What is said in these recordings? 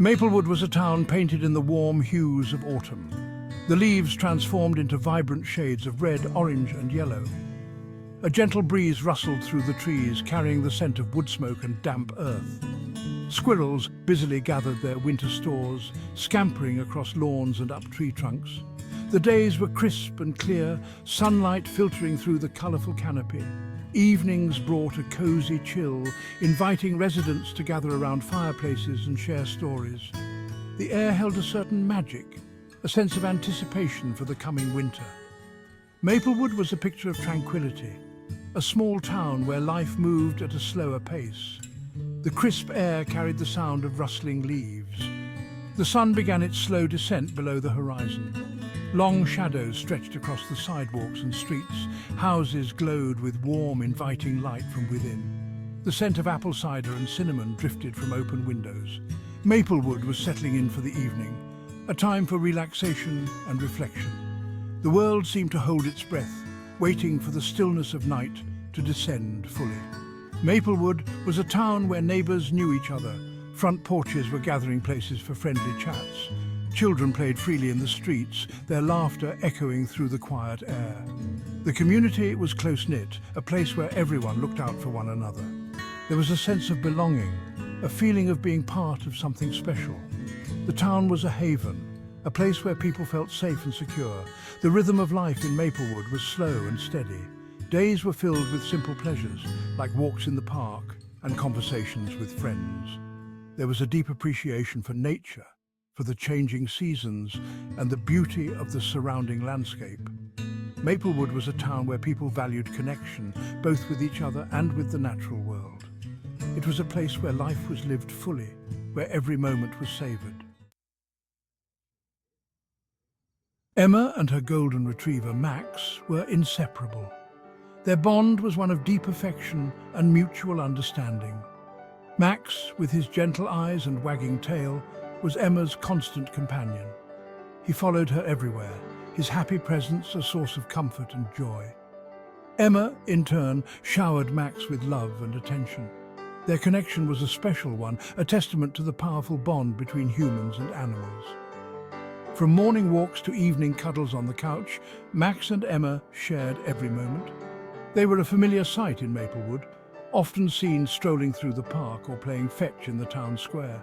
Maplewood was a town painted in the warm hues of autumn. The leaves transformed into vibrant shades of red, orange and yellow. A gentle breeze rustled through the trees, carrying the scent of wood smoke and damp earth. Squirrels busily gathered their winter stores, scampering across lawns and up tree trunks. The days were crisp and clear, sunlight filtering through the colourful canopy. Evenings brought a cosy chill, inviting residents to gather around fireplaces and share stories. The air held a certain magic, a sense of anticipation for the coming winter. Maplewood was a picture of tranquility, a small town where life moved at a slower pace. The crisp air carried the sound of rustling leaves. The sun began its slow descent below the horizon. Long shadows stretched across the sidewalks and streets. Houses glowed with warm, inviting light from within. The scent of apple cider and cinnamon drifted from open windows. Maplewood was settling in for the evening, a time for relaxation and reflection. The world seemed to hold its breath, waiting for the stillness of night to descend fully. Maplewood was a town where neighbours knew each other. Front porches were gathering places for friendly chats. Children played freely in the streets, their laughter echoing through the quiet air. The community was close-knit, a place where everyone looked out for one another. There was a sense of belonging, a feeling of being part of something special. The town was a haven, a place where people felt safe and secure. The rhythm of life in Maplewood was slow and steady. Days were filled with simple pleasures, like walks in the park and conversations with friends. There was a deep appreciation for nature, for the changing seasons and the beauty of the surrounding landscape. Maplewood was a town where people valued connection, both with each other and with the natural world. It was a place where life was lived fully, where every moment was savoured. Emma and her golden retriever, Max, were inseparable. Their bond was one of deep affection and mutual understanding. Max, with his gentle eyes and wagging tail, was Emma's constant companion. He followed her everywhere, his happy presence a source of comfort and joy. Emma, in turn, showered Max with love and attention. Their connection was a special one, a testament to the powerful bond between humans and animals. From morning walks to evening cuddles on the couch, Max and Emma shared every moment. They were a familiar sight in Maplewood, often seen strolling through the park or playing fetch in the town square.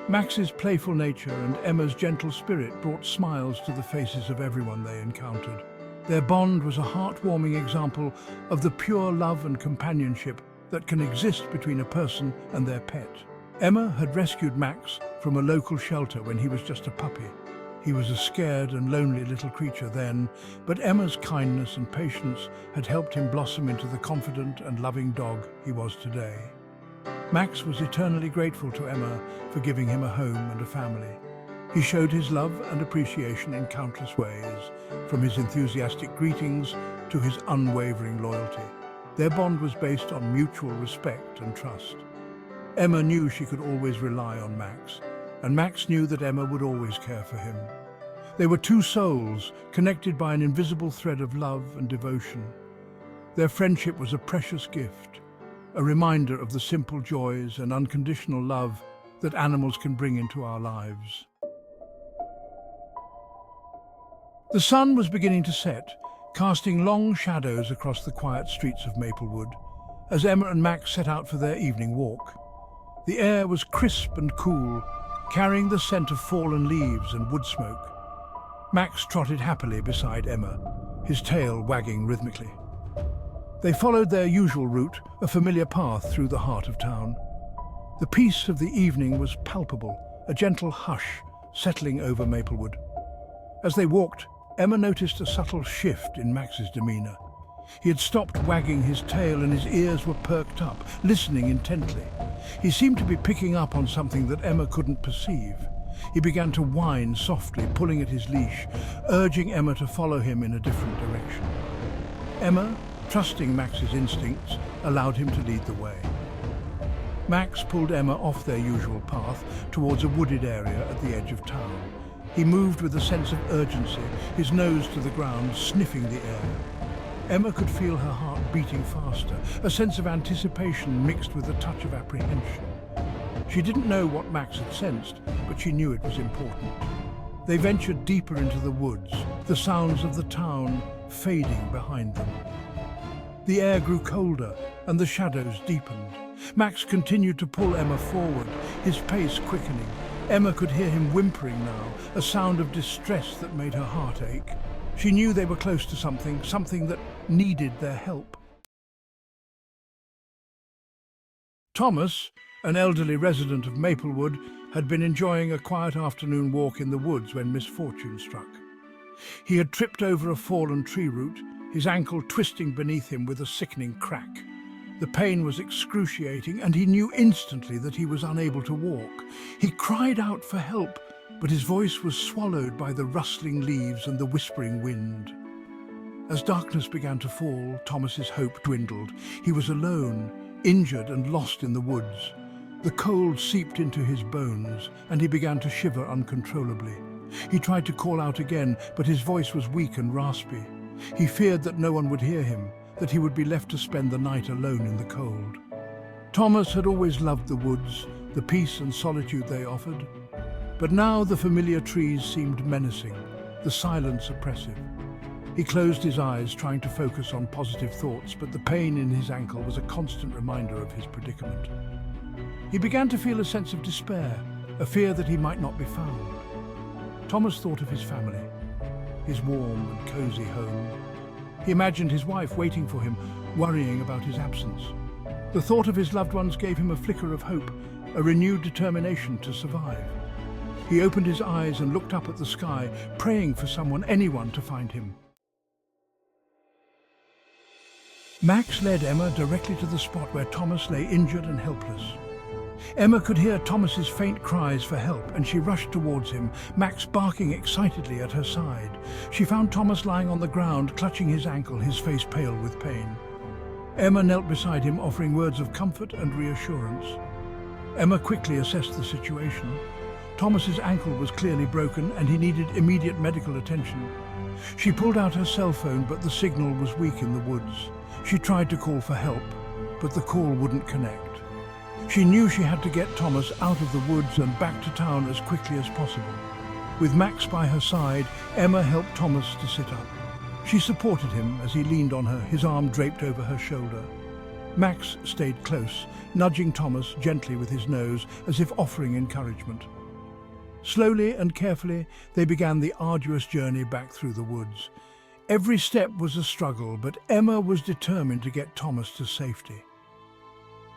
Max's playful nature and Emma's gentle spirit brought smiles to the faces of everyone they encountered. Their bond was a heartwarming example of the pure love and companionship that can exist between a person and their pet. Emma had rescued Max from a local shelter when he was just a puppy. He was a scared and lonely little creature then, but Emma's kindness and patience had helped him blossom into the confident and loving dog he was today. Max was eternally grateful to Emma for giving him a home and a family. He showed his love and appreciation in countless ways, from his enthusiastic greetings to his unwavering loyalty. Their bond was based on mutual respect and trust. Emma knew she could always rely on Max, and Max knew that Emma would always care for him. They were two souls connected by an invisible thread of love and devotion. Their friendship was a precious gift, a reminder of the simple joys and unconditional love that animals can bring into our lives. The sun was beginning to set, casting long shadows across the quiet streets of Maplewood, as Emma and Max set out for their evening walk. The air was crisp and cool, carrying the scent of fallen leaves and wood smoke. Max trotted happily beside Emma, his tail wagging rhythmically. They followed their usual route, a familiar path through the heart of town. The peace of the evening was palpable, a gentle hush settling over Maplewood. As they walked, Emma noticed a subtle shift in Max's demeanour. He had stopped wagging his tail and his ears were perked up, listening intently. He seemed to be picking up on something that Emma couldn't perceive. He began to whine softly, pulling at his leash, urging Emma to follow him in a different direction. Emma, trusting Max's instincts, allowed him to lead the way. Max pulled Emma off their usual path towards a wooded area at the edge of town. He moved with a sense of urgency, his nose to the ground, sniffing the air. Emma could feel her heart beating faster, a sense of anticipation mixed with a touch of apprehension. She didn't know what Max had sensed, but she knew it was important. They ventured deeper into the woods, the sounds of the town fading behind them. The air grew colder and the shadows deepened. Max continued to pull Emma forward, his pace quickening. Emma could hear him whimpering now, a sound of distress that made her heart ache. She knew they were close to something that needed their help. Thomas, an elderly resident of Maplewood, had been enjoying a quiet afternoon walk in the woods when misfortune struck. He had tripped over a fallen tree root, his ankle twisting beneath him with a sickening crack. The pain was excruciating, and he knew instantly that he was unable to walk. He cried out for help, but his voice was swallowed by the rustling leaves and the whispering wind. As darkness began to fall, Thomas's hope dwindled. He was alone, injured and lost in the woods. The cold seeped into his bones, and he began to shiver uncontrollably. He tried to call out again, but his voice was weak and raspy. He feared that no one would hear him, that he would be left to spend the night alone in the cold. Thomas had always loved the woods, the peace and solitude they offered. But now the familiar trees seemed menacing, the silence oppressive. He closed his eyes, trying to focus on positive thoughts, but the pain in his ankle was a constant reminder of his predicament. He began to feel a sense of despair, a fear that he might not be found. Thomas thought of his family, his warm and cozy home. He imagined his wife waiting for him, worrying about his absence. The thought of his loved ones gave him a flicker of hope, a renewed determination to survive. He opened his eyes and looked up at the sky, praying for someone, anyone, to find him. Max led Emma directly to the spot where Thomas lay injured and helpless. Emma could hear Thomas's faint cries for help, and she rushed towards him, Max barking excitedly at her side. She found Thomas lying on the ground, clutching his ankle, his face pale with pain. Emma knelt beside him, offering words of comfort and reassurance. Emma quickly assessed the situation. Thomas's ankle was clearly broken, and he needed immediate medical attention. She pulled out her cell phone, but the signal was weak in the woods. She tried to call for help, but the call wouldn't connect. She knew she had to get Thomas out of the woods and back to town as quickly as possible. With Max by her side, Emma helped Thomas to sit up. She supported him as he leaned on her, his arm draped over her shoulder. Max stayed close, nudging Thomas gently with his nose as if offering encouragement. Slowly and carefully, they began the arduous journey back through the woods. Every step was a struggle, but Emma was determined to get Thomas to safety.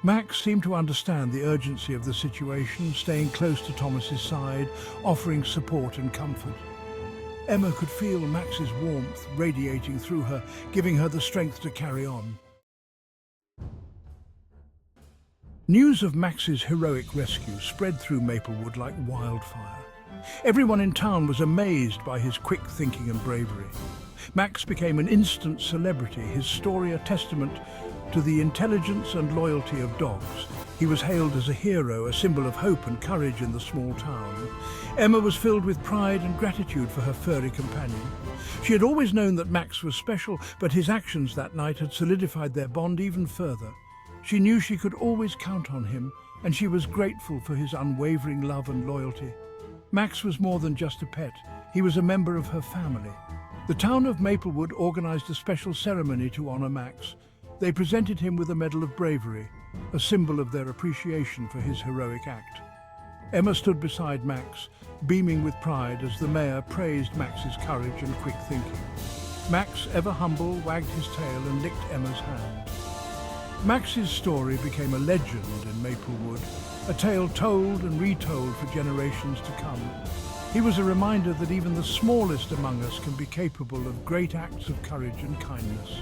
Max seemed to understand the urgency of the situation, staying close to Thomas's side, offering support and comfort. Emma could feel Max's warmth radiating through her, giving her the strength to carry on. News of Max's heroic rescue spread through Maplewood like wildfire. Everyone in town was amazed by his quick thinking and bravery. Max became an instant celebrity, his story a testament to the intelligence and loyalty of dogs. He was hailed as a hero, a symbol of hope and courage in the small town. Emma was filled with pride and gratitude for her furry companion. She had always known that Max was special, but his actions that night had solidified their bond even further. She knew she could always count on him, and she was grateful for his unwavering love and loyalty. Max was more than just a pet. He was a member of her family. The town of Maplewood organized a special ceremony to honor Max. They presented him with a Medal of Bravery, a symbol of their appreciation for his heroic act. Emma stood beside Max, beaming with pride as the mayor praised Max's courage and quick thinking. Max, ever humble, wagged his tail and licked Emma's hand. Max's story became a legend in Maplewood, a tale told and retold for generations to come. He was a reminder that even the smallest among us can be capable of great acts of courage and kindness.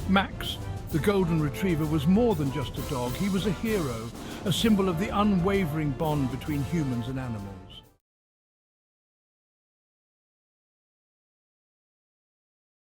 Max, the golden retriever, was more than just a dog. He was a hero, a symbol of the unwavering bond between humans and animals.